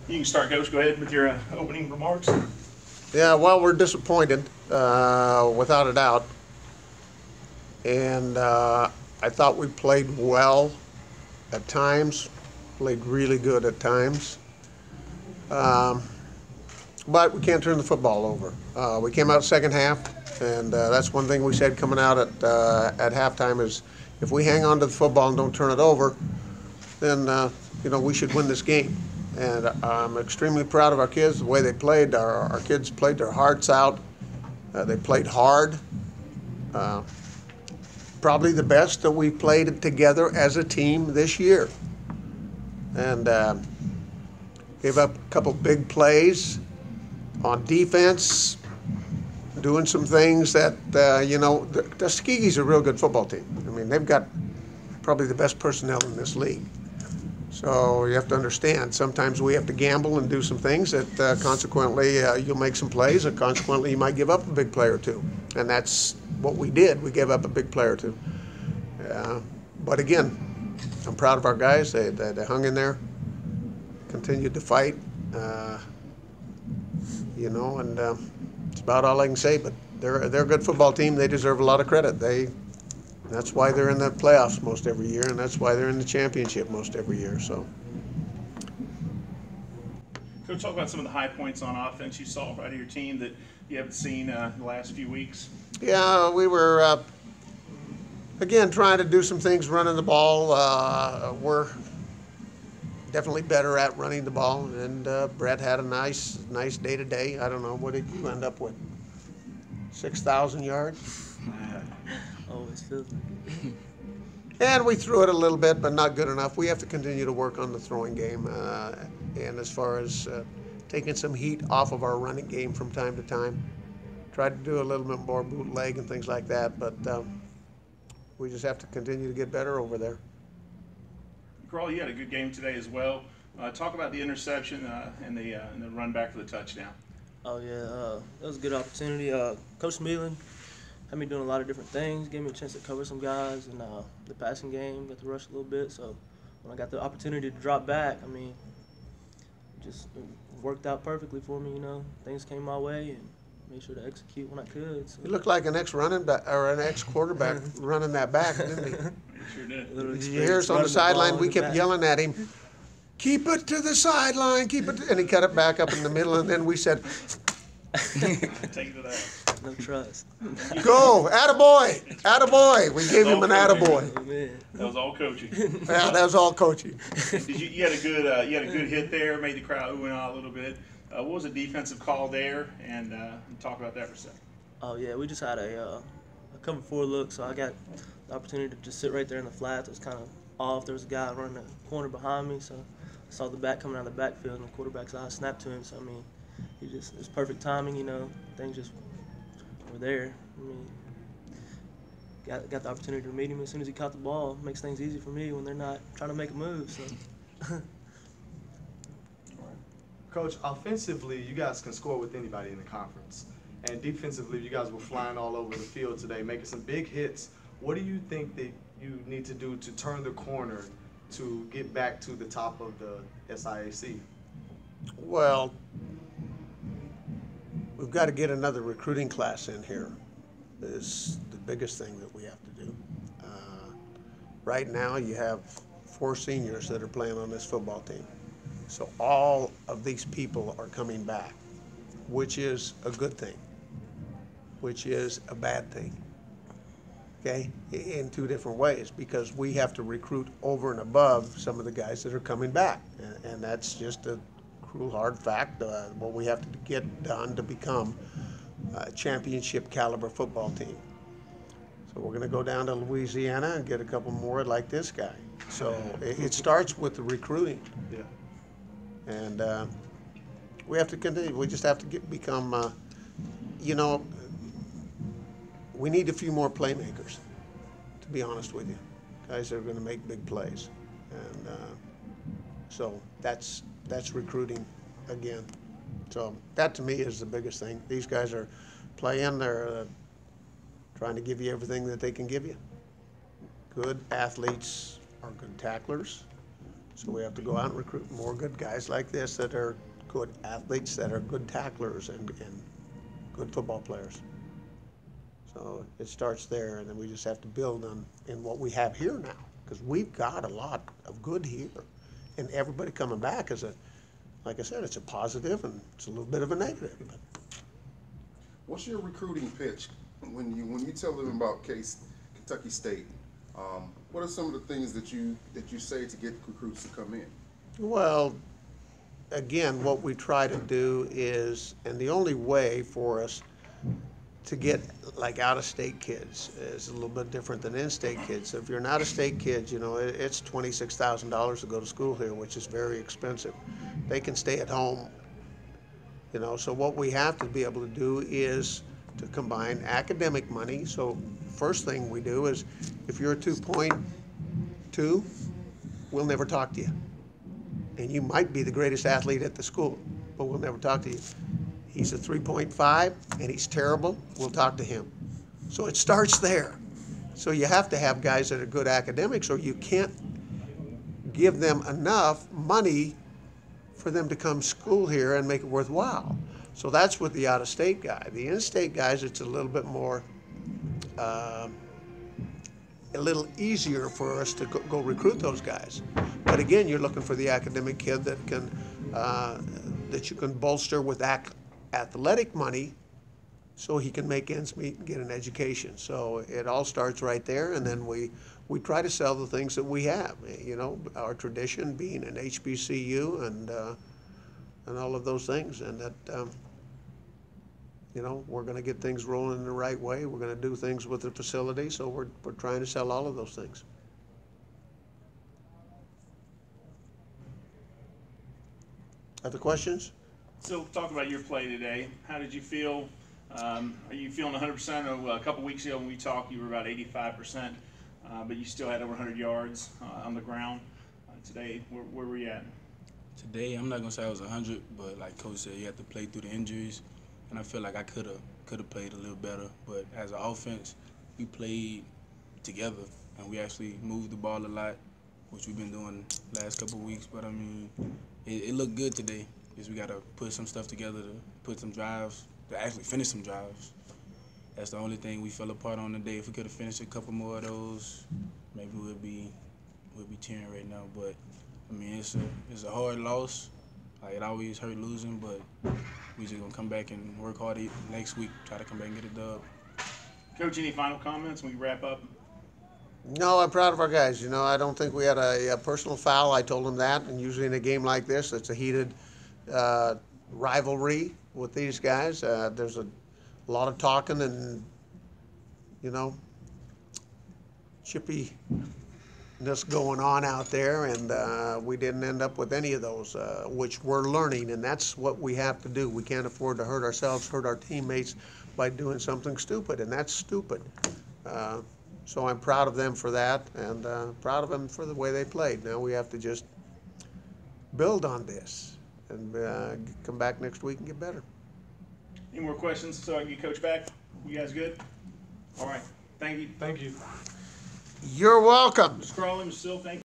You can start, Coach. Go ahead with your opening remarks. Yeah, well, we're disappointed, without a doubt. And I thought we played well at times, played really good at times. But we can't turn the football over. We came out second half, and that's one thing we said coming out at halftime is if we hang on to the football and don't turn it over, then we should win this game. And I'm extremely proud of our kids, the way they played. Our kids played their hearts out. They played hard. Probably the best that we played together as a team this year. And gave up a couple big plays on defense, doing some things that, Tuskegee's a real good football team. I mean, they've got probably the best personnel in this league. So you have to understand, sometimes we have to gamble and do some things that consequently you'll make some plays, and consequently you might give up a big play or two. And that's what we did. We gave up a big play or two. But again, I'm proud of our guys. They hung in there, continued to fight, and it's about all I can say. But they're a good football team. They deserve a lot of credit. That's why they're in the playoffs most every year, and that's why they're in the championship most every year. So, Coach, talk about some of the high points on offense you saw out of your team that you haven't seen the last few weeks. Yeah, we were again trying to do some things running the ball. We're definitely better at running the ball, and Brett had a nice day today. I don't know, what did you end up with? 6,000 yards. Always feels like it. And we threw it a little bit, but not good enough. We have to continue to work on the throwing game, and as far as taking some heat off of our running game from time to time. Try to do a little bit more bootleg and things like that, but we just have to continue to get better over there. Carl, you had a good game today as well. Talk about the interception and the run back for the touchdown. Oh yeah, that was a good opportunity. Coach Meelan had me doing a lot of different things, gave me a chance to cover some guys in the passing game, got to rush a little bit. So when I got the opportunity to drop back, I mean, it worked out perfectly for me. Things came my way and made sure to execute when I could. So. He looked like an ex-running back or an ex-quarterback running that back, didn't he? He sure did. Did you hear us on the sideline? We kept yelling at him, "Keep it to the sideline, keep it," and he cut it back up in the middle, and then we said, Take it to that. No trust. "Go, attaboy, attaboy." We gave him an attaboy. Oh, man. That was all coaching. Yeah, that was all coaching. You had a good hit there, made the crowd ooh and ah a little bit. What was the defensive call there? And talk about that for a second. Oh yeah, we just had a cover 4 look, so I got the opportunity to just sit right there in the flats. It was kind of off. There was a guy running the corner behind me, so I saw the back coming out of the backfield, and the quarterback's eye snapped to him. So I mean, it was perfect timing. Things just were there. I mean, got the opportunity to meet him as soon as he caught the ball. Makes things easy for me when they're not trying to make a move. So. Coach, offensively, you guys can score with anybody in the conference. And defensively, you guys were flying all over the field today, making some big hits. What do you think that you need to do to turn the corner to get back to the top of the SIAC? Well, we've got to get another recruiting class in here. Is the biggest thing that we have to do. Right now, you have 4 seniors that are playing on this football team. So all of these people are coming back, which is a good thing, which is a bad thing, okay, in 2 different ways, because we have to recruit over and above some of the guys that are coming back, and that's just a cruel, hard fact, what we have to get done to become a championship caliber football team. So we're going to go down to Louisiana and get a couple more like this guy. So it starts with the recruiting. Yeah. And we have to continue. We just have to become, we need a few more playmakers, to be honest with you. Guys that are going to make big plays. And so that's recruiting again. So that to me is the biggest thing. These guys are playing, they're trying to give you everything that they can give you. Good athletes are good tacklers. So we have to go out and recruit more good guys like this that are good athletes, that are good tacklers and good football players. So it starts there, and then we just have to build on in what we have here now, because we've got a lot of good here, and everybody coming back is like I said, it's a positive and it's a little bit of a negative. But what's your recruiting pitch when you tell them about Kentucky State? What are some of the things that you say to get recruits to come in? Well, again, what we try to do is, and the only way for us to get like out-of-state kids is a little bit different than in-state kids. So if you're an out-of-state kid, you know, it's $26,000 to go to school here, which is very expensive. They can stay at home, you know. So what we have to be able to do is to combine academic money. So first thing we do is, if you're a 2.2, we'll never talk to you. And you might be the greatest athlete at the school, but we'll never talk to you. He's a 3.5 and he's terrible, we'll talk to him. So it starts there. So you have to have guys that are good academics, or you can't give them enough money for them to come school here and make it worthwhile. So that's with the out-of-state guy. The in-state guys, it's a little bit more, a little easier for us to go recruit those guys. But again, you're looking for the academic kid that can, that you can bolster with athletic money so he can make ends meet and get an education. So it all starts right there, and then we try to sell the things that we have. You know, our tradition being an HBCU and all of those things, and that you know, we're going to get things rolling in the right way. We're going to do things with the facility, so we're trying to sell all of those things. Other questions? So talk about your play today. How did you feel? Are you feeling 100%? A couple weeks ago when we talked, you were about 85%, but you still had over 100 yards on the ground. Today, where were you at? Today, I'm not gonna say I was 100, but like Coach said, you have to play through the injuries, and I feel like I could have played a little better. But as an offense, we played together, and we actually moved the ball a lot, which we've been doing the last couple of weeks. But I mean, it looked good today. Is we got to put some stuff together to put some drives, to actually finish some drives. That's the only thing we fell apart on today. If we could have finished a couple more of those, maybe we'll be cheering right now. But I mean, it's a hard loss. Like, it always hurt losing, but we just gonna come back and work hard next week, try to come back and get a dub. Coach, any final comments when we wrap up? No, I'm proud of our guys. You know, I don't think we had a personal foul. I told them that, and usually in a game like this, it's a heated rivalry with these guys. There's a lot of talking and, you know, chippiness going on out there, and we didn't end up with any of those, which we're learning, and that's what we have to do. We can't afford to hurt ourselves, hurt our teammates by doing something stupid, and that's stupid. So I'm proud of them for that, and proud of them for the way they played. Now we have to just build on this and come back next week and get better. Any more questions so I can get Coach back? You guys good? All right. Thank you. Thank you. You're welcome. Mr. Crawley, Mr. Sill, thank you.